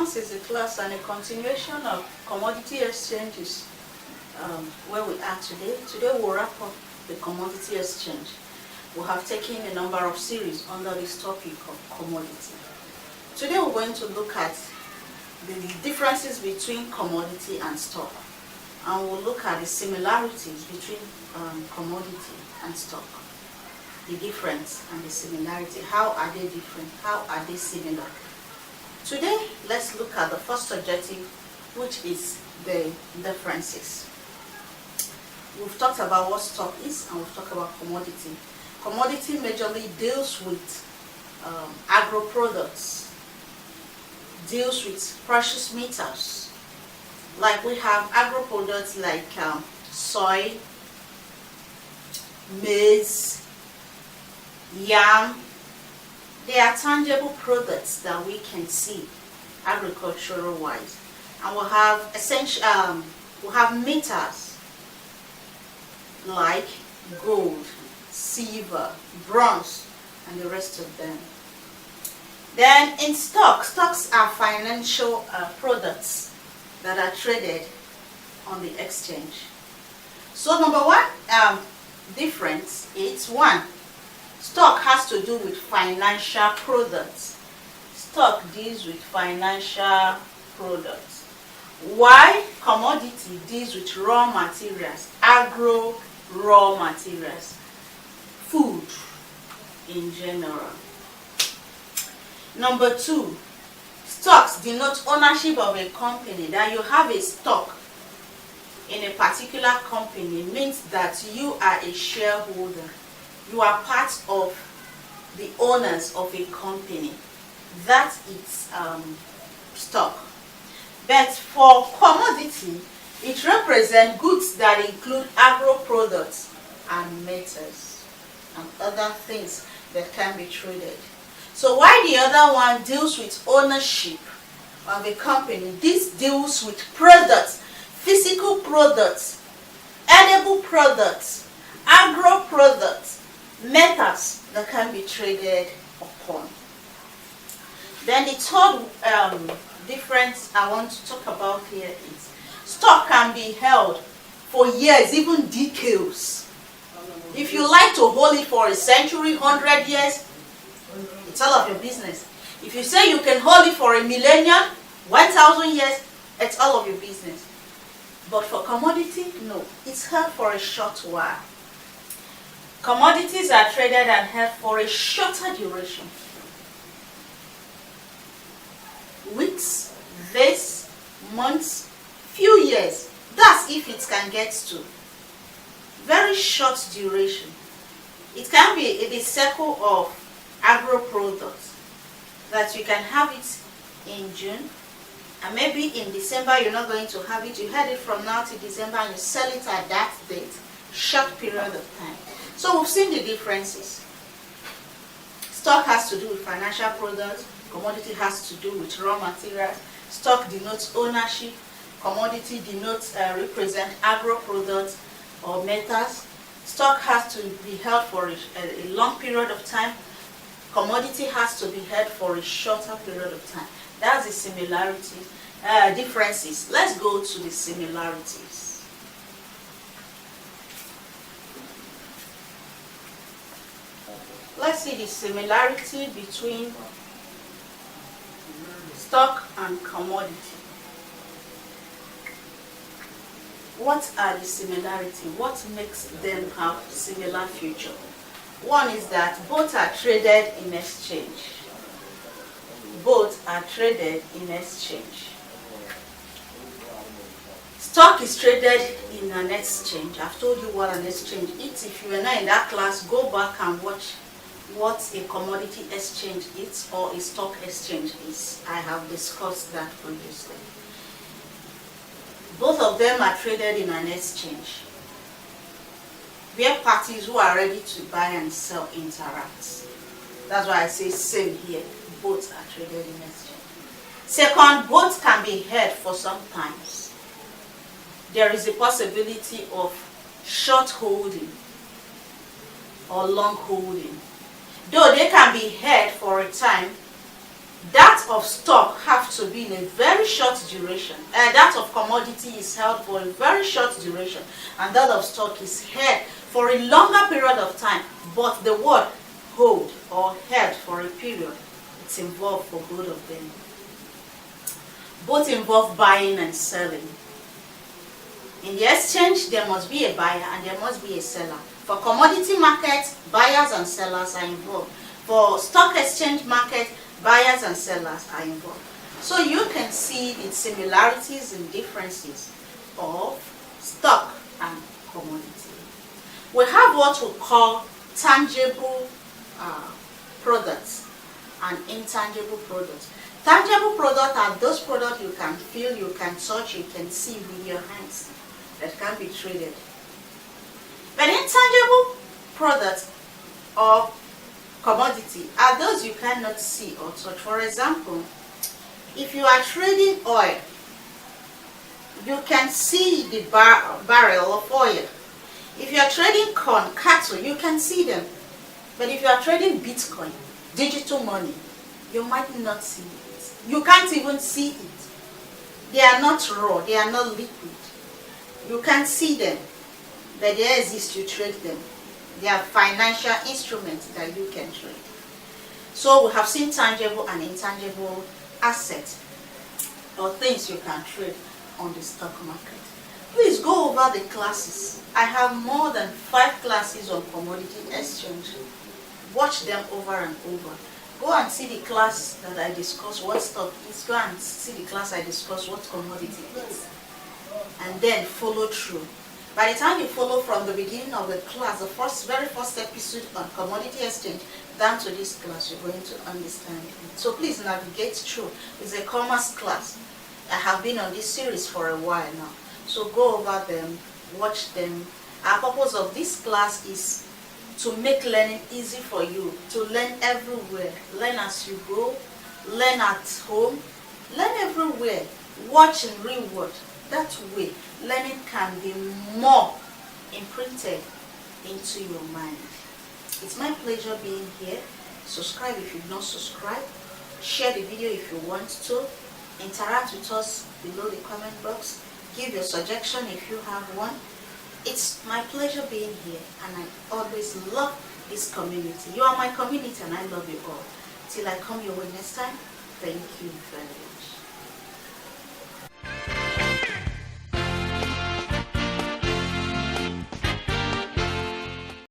Finance is a class and a continuation of commodity exchanges where we are today. Today we'll wrap up the commodity exchange. We have taken a number of series under this topic of commodity. Today we're going to look at the differences between commodity and stock. And we'll look at the similarities between commodity and stock. The difference and the similarity. How are they different? How are they similar? Today, let's look at the first objective, which is the differences. We've talked about what stock is and we've talked about commodity. Commodity majorly deals with agro products, deals with precious metals. Like we have agro products like soy, maize, yam. They are tangible products that we can see agricultural wise. And we'll have metals like gold, silver, bronze, and the rest of them. Then in stocks are financial products that are traded on the exchange. So number one difference is one, stock has to do with financial products. Stock deals with financial products. Why commodity deals with raw materials, agro raw materials, food in general. Number two, stocks denote ownership of a company. That you have a stock in a particular company means that you are a shareholder. You are part of the owners of a company. That is stock. But for commodity, it represents goods that include agro products and metals and other things that can be traded. So while the other one deals with ownership of a company, this deals with products, physical products, edible products, agro products, metals that can be traded upon. Then the third difference I want to talk about here is stock can be held for years, even decades. If you like to hold it for a century, 100 years, it's all of your business. If you say you can hold it for a millennium, 1,000 years, it's all of your business. But for commodity, no. It's held for a short while. Commodities are traded and held for a shorter duration. Weeks, days, months, few years. That's if it can get to. Very short duration. It can be in the circle of agro products that you can have it in June, and maybe in December you're not going to have it. You had it from now to December and you sell it at that date. Short period of time. So we've seen the differences. Stock has to do with financial products. Commodity has to do with raw materials. Stock denotes ownership. Commodity denotes represent agro products or metals. Stock has to be held for a long period of time. Commodity has to be held for a shorter period of time. That's the similarity, differences. Let's go to the similarities. Let's see the similarity between stock and commodity. What are the similarities? What makes them have similar future? One is that both are traded in exchange. Both are traded in exchange. Stock is traded in an exchange. I've told you what an exchange is. If you are not in that class, go back and watch what a commodity exchange is or a stock exchange is. I have discussed that previously. Both of them are traded in an exchange, where parties who are ready to buy and sell interact. That's why I say same here. Both are traded in exchange. Second, both can be held for some times. There is a possibility of short holding or long holding. Though they can be held for a time, That of stock have to be in a very short duration. That of commodity is held for a very short duration, and that of stock is held for a longer period of time. But the word hold or held for a period, it's involved for both of them. Both involve buying and selling. In the exchange, there must be a buyer and there must be a seller. For commodity market, buyers and sellers are involved. For stock exchange market, buyers and sellers are involved. So you can see the similarities and differences of stock and commodity. We have what we call tangible products and intangible products. Tangible products are those products you can feel, you can touch, you can see with your hands, that can be traded. But intangible products or commodity are those you cannot see or touch. For example, if you are trading oil, you can see the barrel of oil. If you are trading corn, cattle, you can see them. But if you are trading Bitcoin, digital money, you might not see it. You can't even see it. They are not raw, they are not liquid. You can't see them, but they exist, you trade them. They are financial instruments that you can trade. So we have seen tangible and intangible assets or things you can trade on the stock market. Please go over the classes. I have more than 5 classes on commodity exchange. Watch them over and over. Go and see the class that I discuss what stock is. Go and see the class I discuss what commodity is. And then follow through. By the time you follow from the beginning of the class, the very first episode on commodity exchange, down to this class, you're going to understand it. So please navigate through. It's a commerce class. I have been on this series for a while now. So go over them, watch them. Our purpose of this class is to make learning easy for you, to learn everywhere. Learn as you go, learn at home, learn everywhere. Watch and reward. That way, learning can be more imprinted into your mind. It's my pleasure being here. Subscribe if you've not subscribed. Share the video if you want to. Interact with us below the comment box. Give your suggestion if you have one. It's my pleasure being here, and I always love this community. You are my community and I love you all. Till I come your way next time, thank you very much.